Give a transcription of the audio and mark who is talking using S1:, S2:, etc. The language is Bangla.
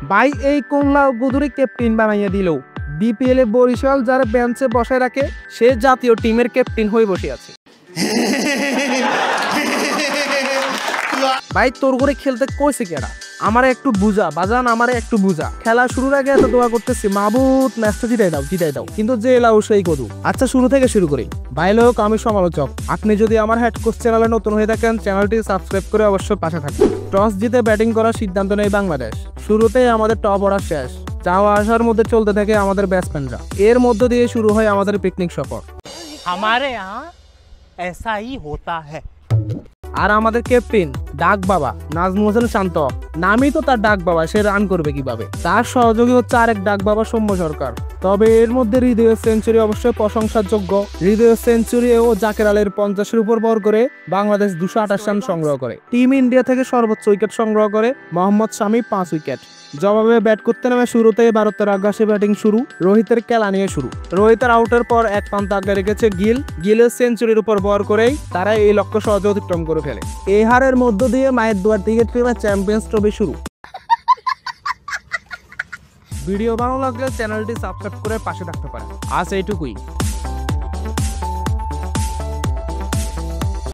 S1: ভাই এই কমলা গুদুরি ক্যাপ্টেন বানাইয়া দিল। বিপিএল এ বরিশাল যারা বেঞ্চে বসায় রাখে সে জাতীয় টিমের ক্যাপ্টেন হয়ে বসে আছে। ভাই তোর করে খেলতে কইছে কেডা? আমারে একটু বুঝা বাজান, আমারে একটু বুঝা। খেলা শুরুর আগে এত দোয়া করতেছি, মাহবুব ম্যাচটা জিতাই দাও, কিন্তু যে লাউ সেই কদু। আচ্ছা শুরু থেকে শুরু করি। ভাই লোক, আমি সমালোচক। আপনি যদি আমার হেড কোচ চ্যানেলে নতুন হয়ে থাকেন, চ্যানেলটি সাবস্ক্রাইব করে অবশ্যই পাশে থাকুন। টস জিতে ব্যাটিং করার সিদ্ধান্ত নেয় বাংলাদেশ। শুরুতেই আমাদের টপ অর্ডার শেষ, যাওয়া আসার মধ্যে চলতে থাকে আমাদের ব্যাটসম্যানরা। এর মধ্য দিয়ে শুরু হয় আমাদের পিকনিক সফর।
S2: हमारे यहाँ ऐसा ही होता है।
S1: আর আমাদের ক্যাপ্টেন ডাক বাবা নাজমুল হোসেন শান্ত, নামই তো তার ডাক বাবা, সে রান করবে কিভাবে? তার সহযোগী হচ্ছে আরেক ডাক বাবা সৌম্য সরকার। তবে এর মধ্যে হৃদয়ের সেঞ্চুরি অবশ্যই প্রশংসার যোগ্য। হৃদয়ের সেঞ্চুরি ও জাকের আলীর 50-এর উপর ভর করে বাংলাদেশ 228 রান সংগ্রহ করে। টিম ইন্ডিয়া থেকে সর্বোচ্চ উইকেট সংগ্রহ করে মোহাম্মদ শামি 5 উইকেট। জবাবে ব্যাট করতে নামে শুরুতেই ভারতের আগ্রাসী ব্যাটিং শুরু। রোহিতের খেলা নিয়ে শুরু। রোহিতের আউটের পর এক পান্ত আগে রেখেছে গিলের সেঞ্চুরির উপর ভর করেই তারা এই লক্ষ্য সহজে অতিক্রম করে ফেলে। এই হারের মধ্য দিয়ে মায়ের দুয়ার ক্রিকেট টিমের চ্যাম্পিয়ন্স ট্রফি শুরু। ভিডিও ভালো লাগলে চ্যানেলটি সাবস্ক্রাইব করে পাশে থাকতে পারেন। আজ এইটুকুই।